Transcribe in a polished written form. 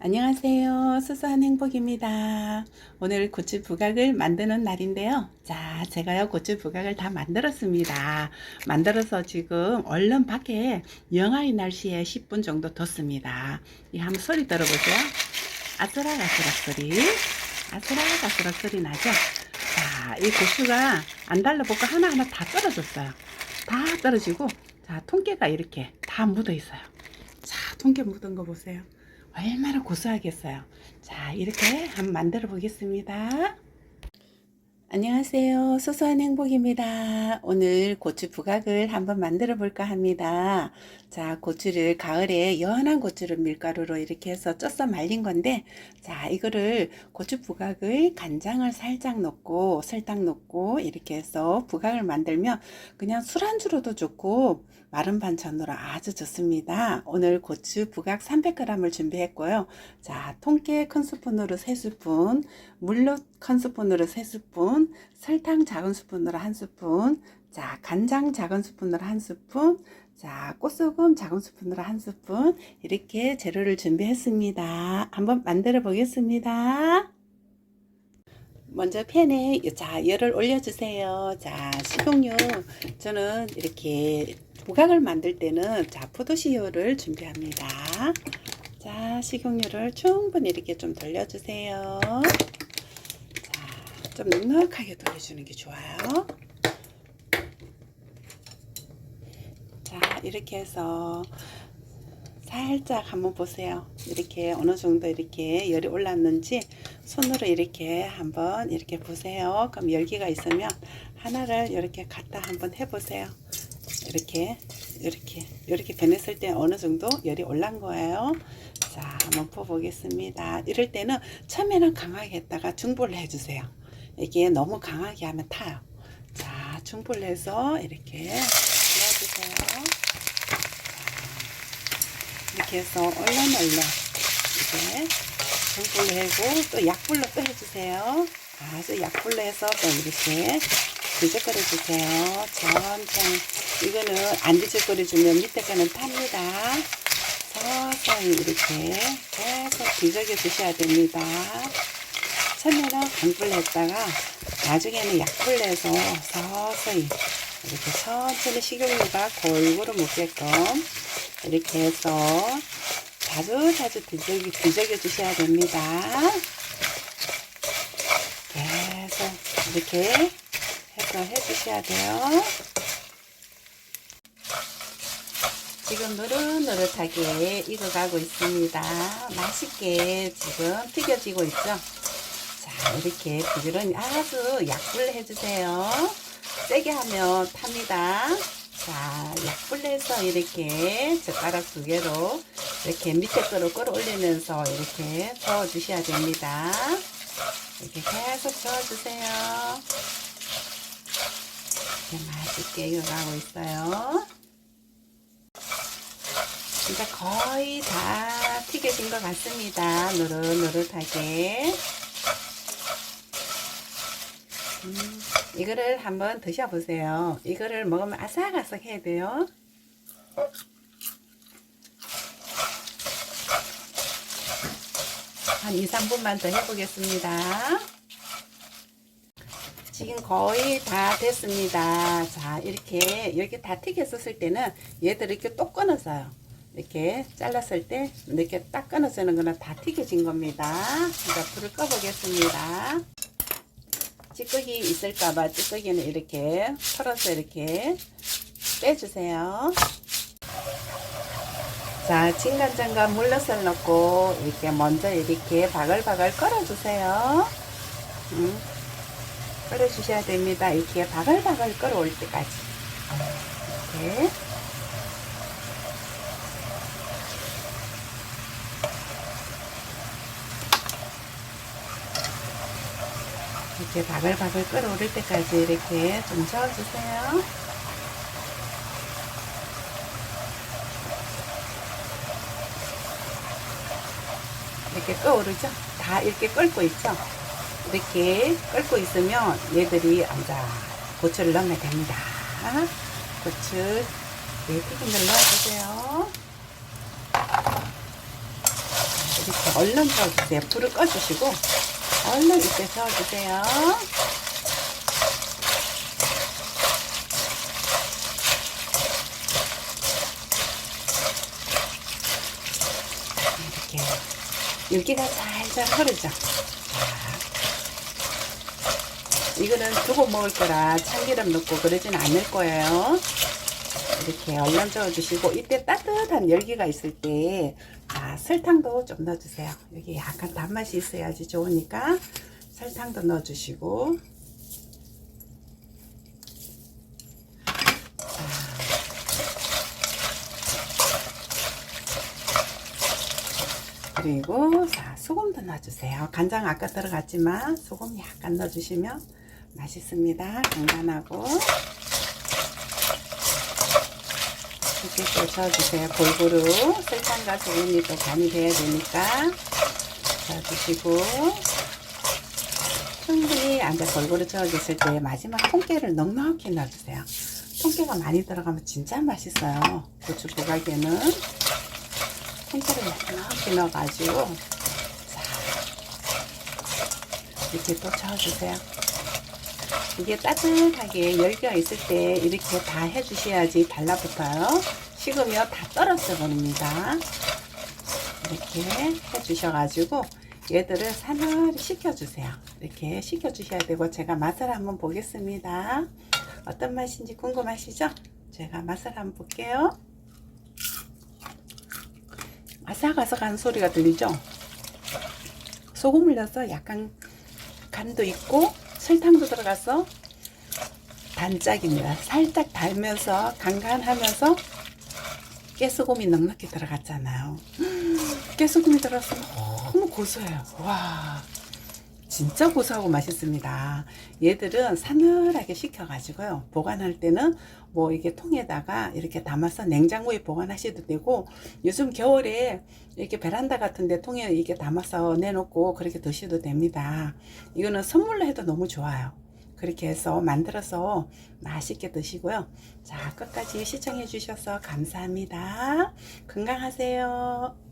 안녕하세요. 수수한 행복입니다. 오늘 고추 부각을 만드는 날인데요. 자, 제가요 고추 부각을 다 만들었습니다. 만들어서 지금 얼른 밖에 영하의 날씨에 10분 정도 뒀습니다. 이 한번 소리 들어보세요. 아슬아슬한 소리. 아슬아슬한 소리 나죠? 자, 이 고추가 안 달라붙고 하나하나 다 떨어졌어요. 다 떨어지고, 자, 통깨가 이렇게 다 묻어 있어요. 자, 통깨 묻은 거 보세요. 얼마나 고소하겠어요. 자, 이렇게 한번 만들어 보겠습니다. 안녕하세요. 소소한 행복입니다. 오늘 고추 부각을 한번 만들어 볼까 합니다. 자, 고추를 가을에 연한 고추를 밀가루로 이렇게 해서 쪄서 말린 건데, 자, 이거를 고추 부각을 간장을 살짝 넣고 설탕 넣고 이렇게 해서 부각을 만들면 그냥 술안주로도 좋고 마른 반찬으로 아주 좋습니다. 오늘 고추 부각 300g을 준비했고요. 자, 통깨 큰 스푼으로 3스푼, 물엿 큰 스푼으로 3스푼, 설탕 작은 스푼으로 1스푼, 자, 간장 작은 스푼으로 1스푼, 자, 꽃소금 작은 스푼으로 1스푼, 이렇게 재료를 준비했습니다. 한번 만들어 보겠습니다. 먼저 팬에 자 열을 올려주세요. 자, 식용유 저는 이렇게 부각을 만들 때는 자 포도씨유를 준비합니다. 자, 식용유를 충분히 이렇게 좀 돌려주세요. 자, 좀 넉넉하게 돌려주는 게 좋아요. 자, 이렇게 해서 살짝 한번 보세요. 이렇게 어느 정도 이렇게 열이 올랐는지 손으로 이렇게 한번 이렇게 보세요. 그럼 열기가 있으면 하나를 이렇게 갖다 한번 해보세요. 이렇게 변했을 때 어느 정도 열이 올란 거예요. 자, 한번 퍼보겠습니다. 이럴 때는 처음에는 강하게 했다가 중불로 해주세요. 이게 너무 강하게 하면 타요. 자, 중불로 해서 이렇게 넣어주세요. 이렇게 해서 얼른 이렇게 중불로 하고 또 약불로 또 해주세요. 아주 약불로 해서 또 이렇게 뒤적거려 주세요. 천천히. 이거는 안 뒤적거려 주면 밑에 거는 탑니다. 서서히 이렇게 계속 뒤적여 주셔야 됩니다. 처음에는 강불로 했다가 나중에는 약불로 해서 서서히 이렇게 천천히 식용유가 골고루 묻게끔 이렇게 해서 자주 뒤적여 주셔야 됩니다. 계속 이렇게 해서 해주셔야 돼요. 지금 노릇노릇하게 익어가고 있습니다. 맛있게 지금 튀겨지고 있죠. 자, 이렇게 부지런히 아주 약불로 해주세요. 세게 하면 탑니다. 자, 약불로 해서 이렇게 젓가락 2개로 이렇게 밑에 거로 끌어올리면서 이렇게 저어주셔야 됩니다. 이렇게 계속 저어주세요. 이렇게 맛있게 익어가고 있어요. 진짜 거의 다 튀겨진 것 같습니다. 노릇노릇하게. 이거를 한번 드셔보세요. 이거를 먹으면 아삭아삭 해야 돼요. 한 2~3분만 더 해보겠습니다. 지금 거의 다 됐습니다. 자, 이렇게 여기 다 튀겼었을 때는 얘들 이렇게 또 끊어져요. 이렇게 잘랐을 때 이렇게 딱 끊어지는 거는 다 튀겨진 겁니다. 이제 불을 꺼보겠습니다. 찌꺼기 있을까봐 찌꺼기는 이렇게 털어서 이렇게 빼주세요. 자, 진간장과 물엿을 넣고 이렇게 먼저 이렇게 바글바글 끓여주세요. 끓여주셔야 됩니다. 이렇게 바글바글 끓어올 때까지. 이렇게. 이렇게 바글바글 끓어오를 때까지 이렇게 좀 저어주세요. 이렇게 끓어오르죠? 다 이렇게 끓고 있죠? 이렇게 끓고 있으면 얘들이 앉아 고추를 넣으면 됩니다. 고추 튀김을 넣어주세요. 이렇게 얼른 저어주세요. 불을 꺼주시고 얼른 이때 저어주세요. 이렇게 윤기가 살살 흐르죠. 이거는 두고 먹을 거라 참기름 넣고 그러진 않을 거예요. 이렇게 얼른 저어주시고 이때 따뜻한 열기가 있을 때 설탕도 좀 넣어주세요. 여기 약간 단맛이 있어야지 좋으니까 설탕도 넣어주시고 그리고 소금도 넣어주세요. 간장 아까 들어갔지만 소금 약간 넣어주시면 맛있습니다. 간간하고 이렇게 또 저어주세요. 골고루 설탕과 소금이 또 간이 돼야 되니까 저어주시고 충분히 이제 골고루 저어줬을 때 마지막 통깨를 넉넉히 넣어주세요. 통깨가 많이 들어가면 진짜 맛있어요. 고추 부각에는 통깨를 넉넉히 넣어가지고 이렇게 또 저어주세요. 이게 따뜻하게 열기가 있을 때 이렇게 다 해주셔야지 달라붙어요. 식으면 다 떨어져 버립니다. 이렇게 해주셔가지고 얘들을 사나리 식혀주세요. 이렇게 식혀주셔야 되고 제가 맛을 한번 보겠습니다. 어떤 맛인지 궁금하시죠? 제가 맛을 한번 볼게요. 아삭아삭한 소리가 들리죠? 소금을 넣어서 약간 간도 있고 설탕도 들어가서 단짝입니다. 살짝 달면서 간간하면서 깨소금이 넉넉히 들어갔잖아요. 깨소금이 들어서 너무 고소해요. 와, 진짜 고소하고 맛있습니다. 얘들은 사늘하게 식혀가지고요. 보관할 때는 뭐 이게 통에다가 이렇게 담아서 냉장고에 보관하셔도 되고 요즘 겨울에 이렇게 베란다 같은데 통에 이렇게 담아서 내놓고 그렇게 드셔도 됩니다. 이거는 선물로 해도 너무 좋아요. 그렇게 해서 만들어서 맛있게 드시고요. 자, 끝까지 시청해 주셔서 감사합니다. 건강하세요.